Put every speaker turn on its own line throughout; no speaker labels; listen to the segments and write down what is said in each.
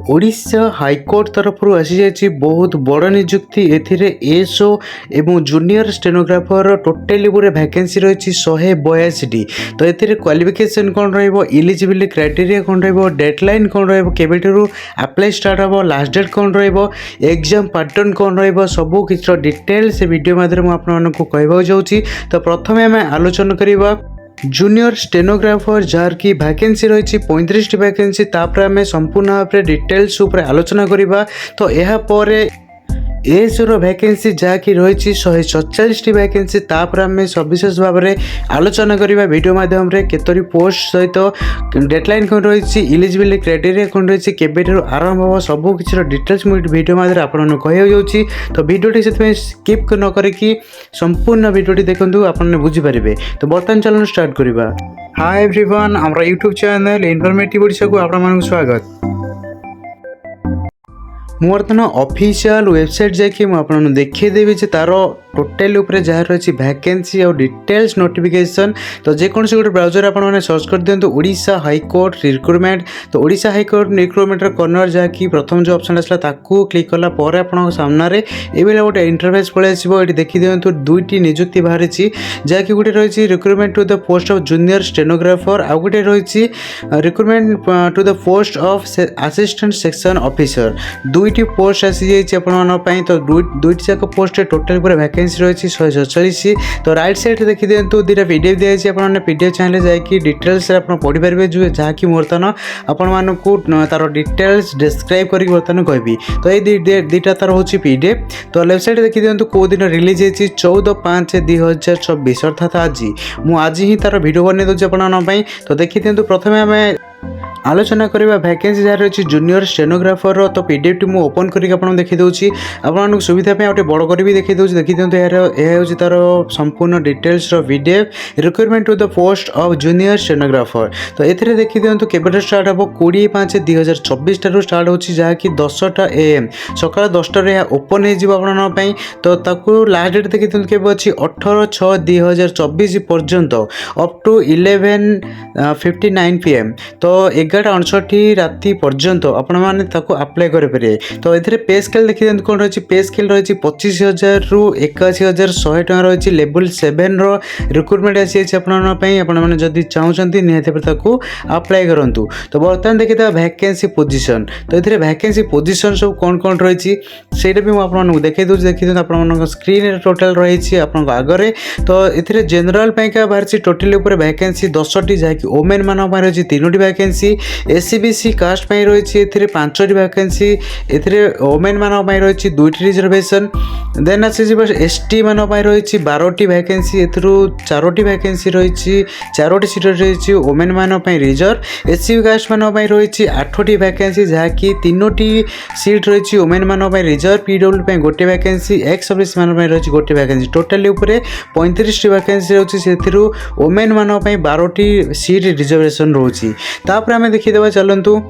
Odisha high court तरफ आसी जाइए बहुत बड़ निजुक्ति एसओ एवं जूनियर स्टेनोग्राफर टोटाली पूरे वैकेंसी रही 182टी। तो ये क्वालिफिकेशन कौन रलिजिबिलिटी क्राइटेरिया कौन डेडलाइन कौन रेबू अप्लाई स्टार्ट हम लास्ट डेट कौन एग्जाम पैटर्न कौन सबू किसी डिटेल से वीडियो माध्यम आपको कहवाक जाऊँगी। तो प्रथम आम आलोचना करवा जूनियर स्टेनोग्राफर जार की वैकेंसी रही 35टी वैकेंसी आम संपूर्ण भाव में डिटेल्स आलोचना करवा। तो यह एसओर वैकेंसी जहाँकि रही 147टी वैकेंसी आम सविशेष भाव में आलोचना करवा वीडियो माध्यम केतरी पोस्ट सहित डेडलाइन कौन रही इलिजिबिलिटी क्राइटेरिया कौन रही केबे आरंभ हम सबू किसी डिटेल्स वीडियो माध्यम आपको कहूँ। तो वीडियोटी से स्किप न करके संपूर्ण वीडियोटी देखूँ आपने बुझीपारे। तो बर्तमान चलन स्टार्ट करवा। हाय एवरीवन, हमारा यूट्यूब चैनल इनफॉर्मेटिव ओडिशा को आपन स्वागत। बर्तमान ऑफिशियल वेबसाइट जाकि मुझे देखीदेवी तार टोटाल जहाँ रही वैकेंसी और डिटेल्स नोटिफिकेशन। तो जेकोसी गोटे ब्राउजर आपने सर्च कर दिखाँ ओडिशा हाईकोर्ट रिक्रुटमेंट। तो ओडिशा हाईकोर्ट रिक्रुटमेंट कर्नर जहाँकि प्रथम जो ऑप्शन आसला ताकू क्लिक कला पर आप सामने ये गोटे इंटरफेस पलि आसो। ये देखी दिखाँ दुईटी निजुक्ति बाहरी जहाँकि गोटे रही recruitment to the post of junior stenographer आउ गोटे रही recruitment to the post of assistant section officer. दुईटी पोस्ट आसी जाइए। तो दुईटी जाक पोस्ट टोटाल पूरा वैकेंसी रही 147। तो राइट साइड देखी दिखाँ दुटा पीडीएफ दिखाई आपने पीडीएफ चाहिए जाकि डिटेल्स पढ़ी पारे जहाँकि बर्तमान आपण तार डिटेल्स डिस्क्राइब करके बर्तमान कहबी। तो ये दुटा तार हूँ पीडीएफ। तो लेफ्ट साइड देखी दिखाँ कौ दिन रिलीज होती 14/5/2024 अर्थात आज ही तार वीडियो बन दूसरी आप। तो देखी दिखाँ प्रथम आम आलोचना करवा वैकेंसी जहाँ रही जूनियर स्टेनोग्राफर। तो पीडीएफ टी मुझे ओपन करके आपको देखी दूसरी आपको सुविधा गोटे बड़ कर देखी दूसरी। देखी दिखाँ यह हूँ तार संपूर्ण details PDF recruitment to the post of junior stenographer. तो ये देखी दिखाँ केबे स्टार्ट हम 20/5/2024 ठार स्टार्ट हो जहाँकि 10टा AM सकाल 10टार ओपन हो। तो ताकू लास्ट डेट देखी दिखाँ केबे अच्छी 18/6/2024 पर्यंत अप टू 11:59 PM। तो 11:59 राति पर्यंत आपण मैंने अप्लाई करेंगे। तो ये पे स्केल देखी दिखाँ कौन रही पे स्केल रही 25,000 रु 81,100 टका रही लेवल 7 रिक्रुटमेंट आसी आपने जदि चाहते निहत अप्लाई करूँ। तो बर्तमान देखी वैकेंसी पोजीशन। तो ये वैकेंसी पोजीशन सब कौन कौन रही से भी मुझे देखी दूसरी। देखी दिखाँ आप स्क्रीन टोटाल रही आगरे। तो ये जेनराल बाहर टोटाल वैकेंसी 10टी जहाँकि ओमेन मान रही 3टी वैकेंसी एससीबीसी कास्ट रही 5टी वैकेंसी ओमेन मान रही 2टी रिजर्वेशन। देन आसी एसटी मान रही 12टी वैकेंसी 4टी वैकेंसी रही 4टी सीट रही ओमेन मान रिजर्व। एससी कास्ट मान रही 8टी वैकेंसी जहाँकि 3टी सीट रही ओमेन मान रिजर्व। पीडब्ल्यू गोटे वैकेंसी एक्स सर्विस मान रही गोटे वैकेंसी टोटाली 35टी वैकेंसी रही से ओमेन मान 12टी सीट रिजर्वेशन रोची। तापर आम देखीदे चलतु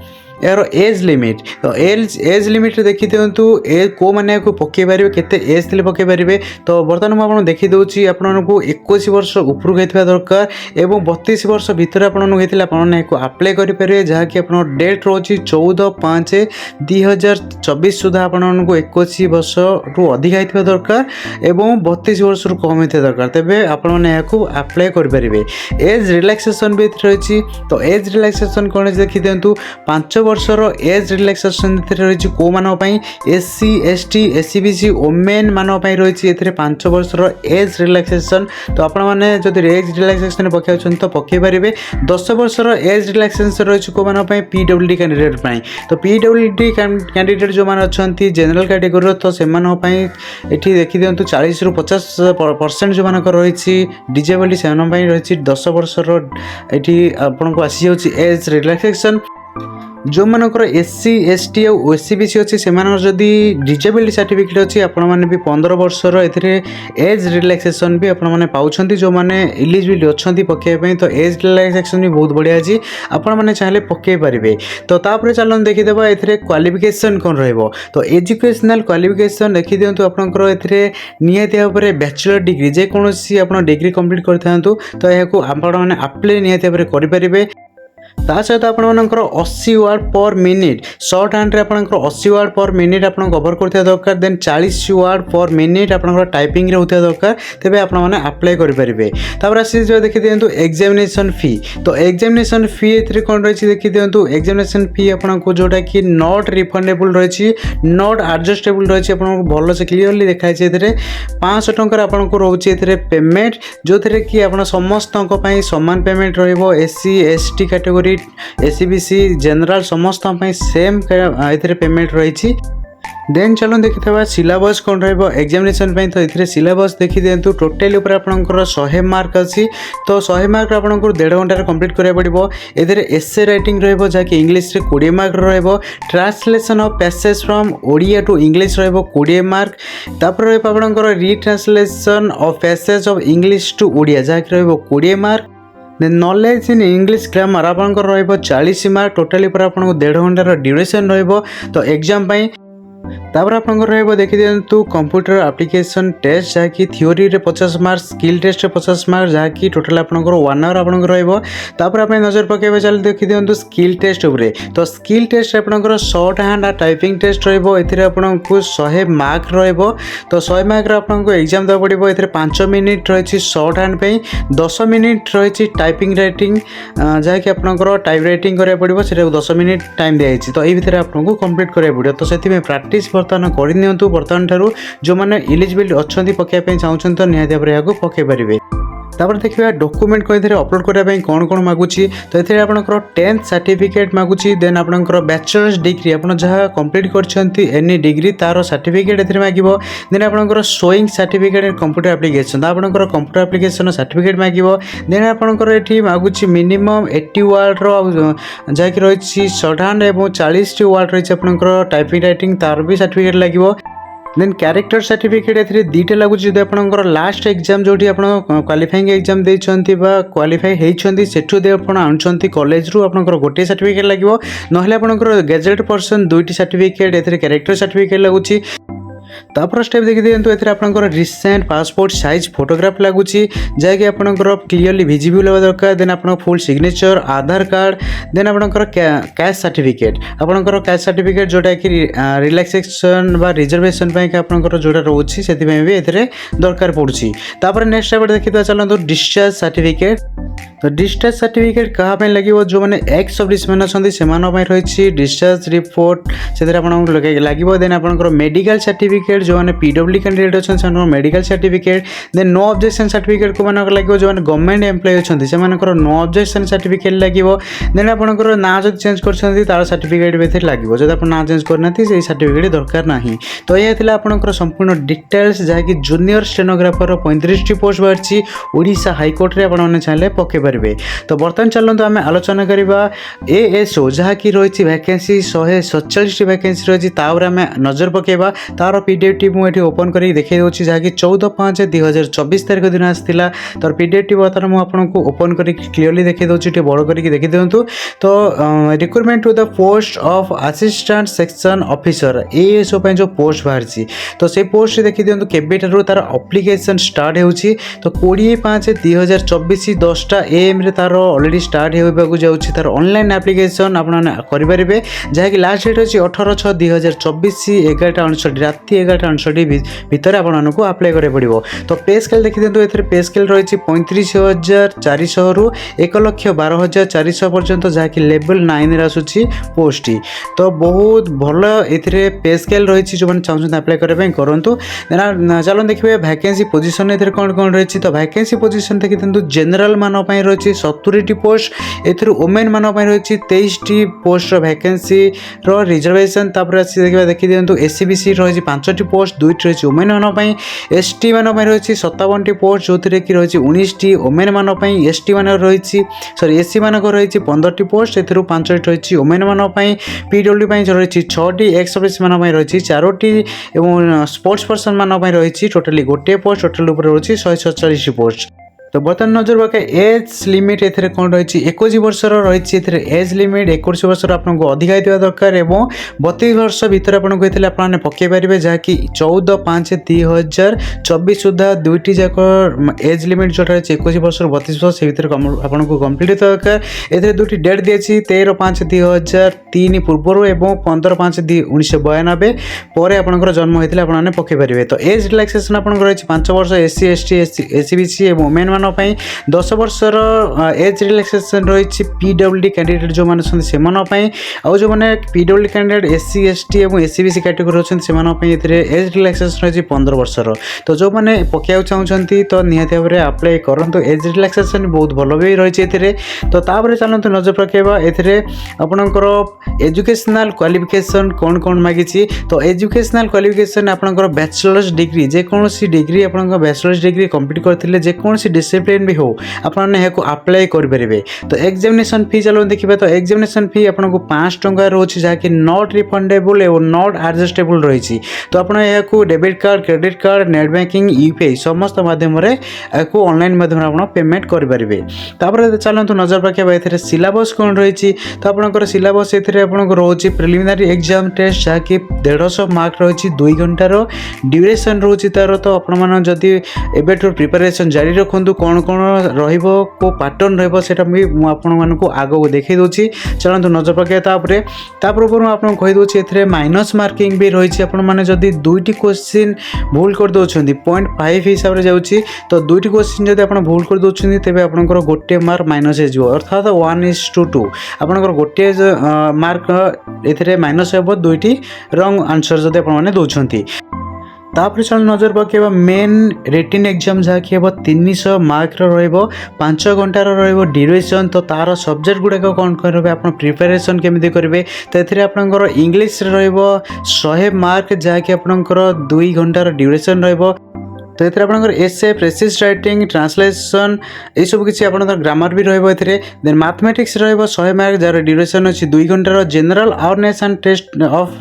यार एज लिमिट। तो एज लिमिट देखी दिखाँ ए को मैंने पकई पारे केते एज थे पकई पारे। तो बर्तमान मुझे देखी दूसरी आपको 21 वर्ष उपरक होता दरकार एवं 32 वर्ष भितर आपको अप्लाई करेंगे जहाँकि आप डेट रोची 14/5/2024 सुधा आपको 21 वर्ष रु अधिक होता दरकार एवं 32 वर्ष रु कम होता दरकार तेरे आपने अप्लाई करेंगे। एज रिलैक्सेशन भी रही। तो एज रिलैक्सेशन कौन देखी दिखाँ 5 वर्षर एज रिलैक्सेशन रही कौ मान एससी एसटी एससीबीसी ओमेन मान रही 5 वर्षर एज रिलैक्सेशन। तो आपण मैंने जब एज रिलैक्सेशन पकाउछन तो पकई पारे। 10 वर्षर एज रिलैक्सेशन रही कौ मान पीडब्ल्यूडी कैंडिडेट। तो पीडब्ल्यूडी कैंडिडेट जो मैंने अच्छा जेनराल कैटेगोरी तो से देखी दिखाँ 40 रु 50% जो मानक रही डिजेबल से रही 10 वर्षर ये आपको आसी जाऊँगी एज रिलैक्सेशन। जो मानकर एससी एसटी और एससीबीसी अच्छी से जदि डिजेबिलिटी सर्टिफिकेट अच्छी आपने भी 15 वर्षर एज रिलैक्सेशन भी आपने पाँच जो मैंने इलिजिबिलिटी अच्छा पकड़ाई। तो एज रिलैक्सेशन भी बहुत बढ़िया अच्छी आपने चाहिए पकई पारे। तो तापर चलन देखीदेवा ए क्वालिफिकेशन कौन रहा। तो एजुकेशनल क्वालिफिकेशन देखी दिखाँ आपंकर निहती भाव में बैचलर डिग्री जेकोसी आप डिग्री कंप्लीट कर। तो यह आपने अप्लाई निहती भाव में करेंगे। ता सहित आपंकर 80 ward per minute shirt hand आपंकर 80 वार्ड पर मिनिट आप कवर करथिया दरकार देन 40 वार्ड पर मिनिट आपंकर टाइपिंग रे होथिया दरकार तेबे आपण माने अप्लाई करि परिबे। तापर आसी जो देखि दियंतु एग्जामिनेशन फी तो एग्जामिनेशन फी एथरे कोन रहछि देखि दियंतु एग्जामिनेशन फी आपनको जोटा कि नॉट रिफंडेबल रहछि नॉट एडजस्टेबल रहछि आपनको भलो से क्लियरली देखाइ छै एथरे 500 टंका आपनको रहछि एथरे पेमेंट जो थरे कि आपण समस्त पई समान पेमेंट रहइबो SC ST category SEBC general समस्त सेम एथरे पेमेंट रही। देन चलो देखिए सिलेबस कौन रहा एग्जामिनेशन तो ये सिलेबस देखी दिंतु टोटाली आपंकर 100 मार्क अच्छी तो 100 मार्क आपको 1.5 घंटे कंप्लीट करा पड़ो ए एसे रईटिंग रही English 20 mark translation of passage from Odia to English 20 mark तापर आपंकर retranslation of passage of English to Odia जहाँकि 20 mark knowledge in English grammar आपंकर 40 मार्क टोटाली आपको 1.5 घंटार ड्यूरेशन तो एग्जाम तापर आपंकर रहिबो देखि दियंतु कंप्यूटर एप्लीकेशन टेस्ट जहाँकि थ्योरी रे 50 मार्क स्किल टेस्ट रे 50 मार्क जहाँकि टोटल आपंकर 1 आवर आपंकर रहिबो। तापर आपने नजर पकेबे चल देखि दियंतु स्किल टेस्ट उपरे तो स्किल टेस्ट आपंकर शॉर्ट हैंड टाइपिंग टेस्ट रहिबो एथिरे आपनको 100 मार्क रहिबो तो 100 मार्क रे आपनको एग्जाम द पड़िबो एथिरे 5 मिनिट रहिछि शॉर्ट हैंड पे 10 मिनिट रहिछि टाइपिंग राइटिंग जहाँकि आपंकर टाइप राइटिंग करिया पड़िबो सेटा 10 मिनिट टाइम दियाइछि तो एई भितरे आपनको कंप्लीट करिया पड़िबो तो सेति में प्रैक्टिस बर्तमान करनियंतु बर्तमान ठारू जो माने एलिजिबल अच्छी पकेबा चाहूँ तो निहाती भाव यहाँ पकई पारे। तापर देखिए डॉक्यूमेंट को इधर अपलोड करने कौन कौन मागुची तो ये आपंकर 10th सर्टिफिकेट मागुची देन आपंकर बैचलर्स डिग्री आप जहाँ कंप्लीट करछंती एनी डिग्री तार सर्टिफिकेट ए मागिबो देन आपंकर showing certificate in computer application तो आपंकर कंप्यूटर एप्लिकेशन सर्टिफिकेट मागिबो देन आपंकर एठी मागुची मिनिमम 80 वर्ड रो जहाँकि रही शॉर्ट हैंड और 40 वर्ड रही आपंकर टाइपिंग राइटिंग तार भी सर्टिफिकेट लगे देन क्यारेक्टर सर्टिफिकेट ए दुईटा लगुच जो आपंकर लास्ट एग्जाम जो क्वालिफाइंग एग्जाम देइछंती बा क्वालिफाई होइछंती सेठु दे आपण आणछंती कॉलेज रु आपंकर गोटे सर्टिफिकेट लागिवो नहले आपंकर गेजेट पर्सन दुईटी सर्टिफिकेट ए क्यारेक्टर सर्टिफिकेट लगुची। तापर स्टेप देखि दियंतु एथरे आपनकर रिसेंट पासपोर्ट साइज फोटोग्राफ लागुची जहाँकि आपनकर क्लियरली विजिबल होगा दरकार देन आपन full signature Aadhaar card then आपनकर कैश सर्टिफिकेट आपनकर कैश सर्टिफिकेट जोटा कि रिलैक्सेशन बा रिजर्वेशन पई कि आपनकर जोटा रहउची सेति पई भी एथरे दरकार पड़ुची। तापर नेक्स्ट स्टेप देखिता चलंतु डिस्चार्ज सर्टिफिकेट तो डिस्चार्ज सर्टिफिकेट कहा पे लगे जो मैंने एक्स सर्विस मैन अच्छा से रही डिस्चार्ज रिपोर्ट से लगे देन आप मेडिकल सर्टिफिकेट जो मैंने पीडब्ल्यू कैंडिडेट अच्छा medical certificate then no objection certificate को मानक लगे जो मैंने गवर्नमेंट एम्प्लॉय अच्छा से नो ऑब्जेक्शन सर्टिफिकेट लगे देन आपंकर ना जो चेंज कर तार सर्टिफिकेट भी लगे जब आप ना चेंज करना से सर्टिफिकेट दरकार ना तो यह थी आपंकर संपूर्ण डिटेल्स जहाँकि जूनियर स्टेनोग्राफर 35 पोस्ट बाहरी ओडिशा हाईकोर्ट में आपने चाहिए पकई पारे। तो बर्तमान चलते आम आलोचना करवा एएसओ जहाँकि रही वैकेंसी 147 वैकेंसी रही आम नजर पकेबा तार पीडीएफ टी मुझे ओपन कर देखा दूसरी जहाँकि 14/5/2024 तारीख दिन आसाला तार पीडीएफ टी बर्तमान मुझे ओपन कर क्लीयरली देखा दूसरी बड़ करके देखी दिंतु। तो recruitment to the post of assistant section officer ASO जो पोस्ट बाहरी तो से पोस्ट देखी दिंतु केबेठार तार अप्लिकेशन स्टार्ट होची तो 20/5/2024 10टा AM रे तार ऑलरेडी स्टार्ट होगा जाऊँगी तार ऑनलाइन एप्लिकेशन आपरे जहाँकि लास्ट डेट अच्छी 18/6/2024 11:59 राति 11:59 भितर आपको अप्लाई करा पड़ो। तो पे स्केल देखी दिंतु ए पे स्केल रही 35,400 रु 1,12,400 पर्यंत जहाँकि लेवल 9 आसूसी पोस्ट तो बहुत भल ए पे स्केल रही जो मैंने चाहते अप्लाई करने करूँ। चलो देखिए वैकेंसी पोजिशन ए कौन कौन रही तो वैकेंसी पोजिशन देखी दिंतु जनरल मान रही 70टी पोस्ट ए वुमेन मान रही 23टी पोस्ट वैकेंसी रिजर्वेशन देखी दिंतु एससीबीसी रही 5टी पोस्ट 2टी रही वुमेन मान एसटी मान रही 57टी पोस्ट जो थी रही 19टी वुमेन मान एसटी मान रही सॉरी एससी मान रही 15टी पोस्ट ए 5टी रही वुमेन मान पीडब्ल्यू रही 6टी एक्स सर्विस मान रही 4टी और स्पोर्ट्स पर्सन मान रही टोटाली गोटे पोस्ट टोटाल रही 147 पोस्ट। तो बर्तमान नजर पके एज लिमिट एथिरे कोन रहिछि 21 वर्षर रहिछि एथिरे एज लिमिट 21 वर्षर आपनको अधिक हेतिबा दरकार एवं 32 वर्ष भीतर आपनको कहितले आपने पके परिबे जा कि 14/5/2024 सुधा दुईटी जाक एज लिमिट जोटा रहिछि 21 वर्ष 32 वर्ष से भीतर आपनको कंप्लीट दरकार एथिरे दुईटी डेट दिएछि 13/5/2003 पूर्व एवं 15/5/1992 परे आपनकर जन्म हेतिले आपने पके परिबे तो एज रिलैक्सेशन आपनको रहिछि 5 वर्ष एससी एसटी एससीबीसी एवं वुमेन मान 10 वर्षर एज रिलैक्सेशन रही पीडब्ल्यूडी कैंडिडेट जो मैंने से आउ जो मैंने पीडब्ल्यूडी कैंडिडेट एससी एसटी और एससीबीसी कैटेगरी अच्छे एज रिलैक्सेशन रही 15 वर्षर तो जो मैंने पकड़ा चाहते तो निहाती भाव में अप्लाई करूँ एज रिलैक्सेशन बहुत भल भी रही तो तापर चलते नजर पकेबा आपणकर एजुकेशनल क्वालिफिकेशन कौन कौन मागिची तो एजुकेशनल क्वालिफिकेशन आपणकर बैचलर्स डिग्री जेकोसी डिग्री आप बैचलर्स डिग्री कंप्लीट करते जेकोसी डिसिप्लिन भी हो आपने यहाँ अप्लाई करेंगे तो एग्जामिनेशन फी चलो देखिए तो एग्जामिनेशन फी आपको 5 टंका रोचे जहाँकि नॉट रिफंडेबल और नॉट एडजस्टेबल रही तो आपको debit card credit card net banking UPI समस्त माध्यम ऑनलाइन माध्यम आप पेमेंट करेंगे तापर चलते नजर पकेबा ए सिलेबस कौन रही तो आपंकर सिलेबस रोचे प्रिलिमिनारी एग्जाम टेस्ट जहाँकि 150 मार्क रही 2 घंटार ड्यूरेशन रोचे तार तो आपड़ी एबेठू प्रिपरेशन जारी रखु कौन कौन रहिबो को पैटर्न रहिबो सेटा भी मु आपन मानको आगो को देखै दोछि चलंतु नजर पके तापर ऊपर आपन कहि दोछि एथरे माइनस मार्किंग भी रहिछि आपन माने जदी दुईटी क्वेश्चन भूल कर दोछन्ती 0.5 हिसाब रे जाउछि तो दुईटी क्वेश्चन जदी आपन भूल कर दोछन्ती तेबे आपनकर गोटे मार्क माइनस हे जिवो अर्थात 1:2 आपनकर गोटे मार्क एथरे माइनस हेबो दुईटी रॉन्ग आंसर जदी आपन माने दोछन्ती तापर चल नजर पकेबा मेन रिटन एग्जाम जहाँकि हे 300 मार्क रो 5 घंटार रो ड्यूरेशन तो तार सब्जेक्ट गुड़ाक कौन करेंगे आप प्रिपेरेसन केमी करेंगे तो ये आपंकर इंग्लीश रो 100 मार्क जहाँकि आपंकर 2 घंटार ड्यूरेशन रो तो ये आपंकर एसे प्रेसिस राइटिंग ट्रांसलेसन ये सब किसी आप ग्रामर भी रही देन मैथमेटिक्स रो 100 मार्क जार ड्यूरेशन अच्छी 2 घंटार general awareness and test of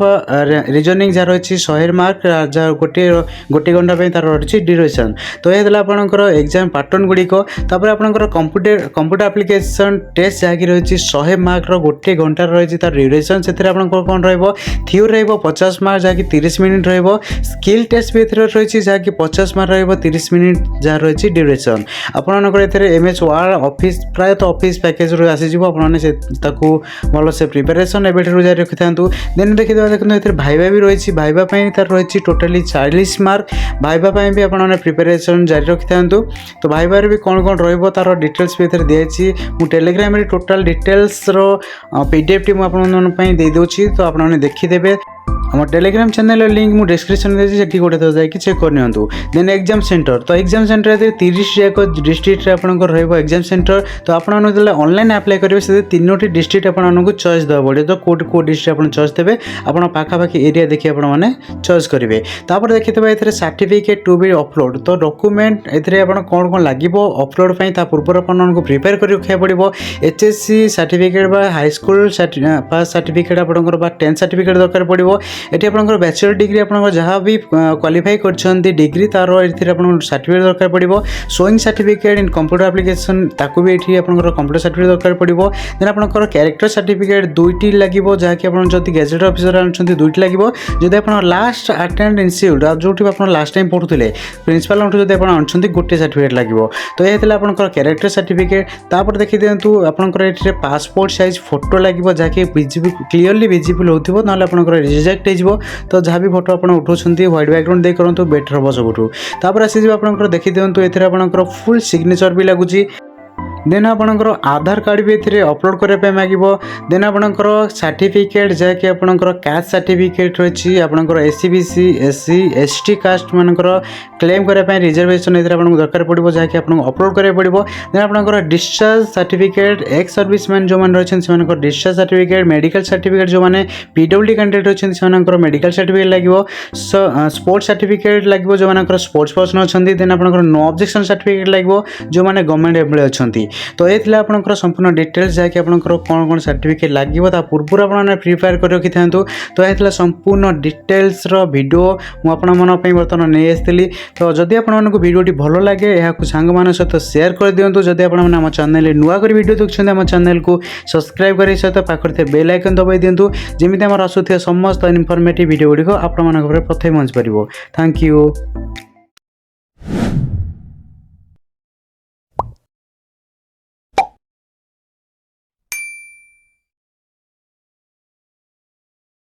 reasoning जार अच्छी 100 मार्क जार गोटे घंटा तार रही ड्यूरेशन तो ये आपंकर एग्जाम पैटर्न गुड़िक आपंकर कंप्यूटर एप्लिकेशन टेस्ट जहाँकि रही 100 मार्क गोटे घंटार रही तार ड्यूरेशन से कौन थ्योरी रही 50 मार्क जहाँकि 30 मिनिट स्किल टेस्ट भी रही जहाँकि 50 रहिबो 30 मिनिट जहाँ रही ड्यूरेशन आपंकर एमएस वर्ड ऑफिस प्राय तो ऑफिस पैकेज रो आसी जिवो आपने से ताकू भल से प्रिपरेशन एबेठू जारी रखि थांतु देन देखिदेबा देखंतु एथरे भाइबा भी रही भाइबा पई तार रही टोटली 40 मार्क भाइबा पई भी आपने प्रिपरेशन जारी रखि थांतु तो भाइबा रे भी कौन कौन रहिबो तार डिटेल्स भी एथरे दियाछि मु टेलीग्राम रे टोटल डिटेल्स रो पीडीएफ टी मु आपन पई दे दोछि तो आपने देखि देबे हम टेलीग्राम चैनल लिंक मु डिस्क्रिप्शन दे छि गोटे तो जाकि चेक कर नियंतु देन एग्जाम सेंटर तो एग्जाम सेंटर 30 जाक डिस्ट्रिक्ट रे आपन रहइबो एग्जाम सेंटर तो आपन जले ऑनलाइन अप्लाई करिवे से तीनोटी डिस्ट्रिक्ट आपन को चॉइस दबा पड़े तो को डिस्ट्रिक्ट आपन चॉइस देबे आपन पाखा पाखी एरिया देखि आपन माने चॉइस करिवे तापर देखितबा एथरे सर्टिफिकेट टू बी अपलोड तो डॉक्यूमेंट एथरे आपन कोन कोन लागिवो अपलोड पई ता पूर्व आपन को प्रिपेयर करि रखिया पड़िबो एचएससी सर्टिफिकेट बा हाई स्कूल पास सर्टिफिकेट आपन बा 10 सर्टिफिकेट दरकार पड़िबो एटी आपनकर बैचलर डिग्री आपनकर जहाँ भी क्वालिफाई करछन्ती डिग्री तार एथि आपन सर्टिफिकेट दरकार पड़िबो showing certificate in computer application ताकू भी एठी आपनकर कंप्यूटर सर्टिफिकेट दरकार पड़िबो देन आपनकर कैरेक्टर सर्टिफिकेट दुईटी लागिबो जहाँ कि आपन जति गैजेट ऑफिसर आनछन्ती दुईटी लागिबो जदि आपन लास्ट अटेंड इंस्टीट्यूट जोठी आपन लास्ट टाइम पढुथिले प्रिंसिपल उठु जदि आपन आनछन्ती गोटे सर्टिफिकेट लागिबो तो ये हेतला आपनकर कैरेक्टर सर्टिफिकेट तापर देखि दियंतु आपनकर एठी पासपोर्ट साइज फोटो लागिबो जहाँ कि क्लियरली विजिबल होथिबो नले आपनकर रिजेक्ट तो जहाँ भी फोटो आप उठाउछन्ती व्हाइट बैकग्राउंड दे करंतु बेटर हम सबुठू तापर आसी जे आपनकर देखि दियंतु एथरे आपनकर फुल सिग्नेचर भी लागुची देन आपणकर आधार कार्ड भी एथिरे अपलोड करबे मागिबो देन आपणकर सर्टिफिकेट जे कि आपणकर कास्ट सर्टिफिकेट रही आपणकर एससीबीसी एससी एसटी कास्ट मानकर क्लेम करबे रिजर्वेशन एथिरे आपणको दरकार पड़िबो जे कि आपणको अपलोड करबे पड़िबो देन आपणकर डिस्चार्ज सर्टिफिकेट एक्स सर्विसमैन जो मान रहिछन से मानकर डिस्चार्ज सर्टिफिकेट मेडिकल सर्टिफिकेट जो माने पीडब्ल्यूडी कैंडिडेट रहिछन से मानकर मेडिकल सर्टिफिकेट लागिबो स्पोर्ट्स सर्टिफिकेट लागिबो जो मानकर स्पोर्ट्स पर्सन अछन्ती देन आपणकर नो ऑब्जेक्शन सर्टिफिकेट लागिबो जो माने गवर्नमेंट एम्प्लॉय अछन्ती तो ये थिला आपनकर संपूर्ण डिटेल्स जहाँकि आपनकर कौन कौन सर्टिफिकेट लगे ता पूर्व आपने प्रिपेयर कर रखि था। तो ये थिला संपूर्ण डिटेल्स वीडियो मुझे बर्तमान नहीं आसती। तो जदि आपको वीडियोटी भल लगे यहाँ सांग मान सहित सेयार कर दिंतु। जदि आप चैनल नुआ कर वीडियो देखते आम चैनल को सब्सक्राइब कर सहित पाखे बेल आइकन दबाई दिंतु जमी आम आसुवा समस्त इनफॉर्मेटिव वीडियो गुड़िक आप प्रथम पहुँच पार। Thank you.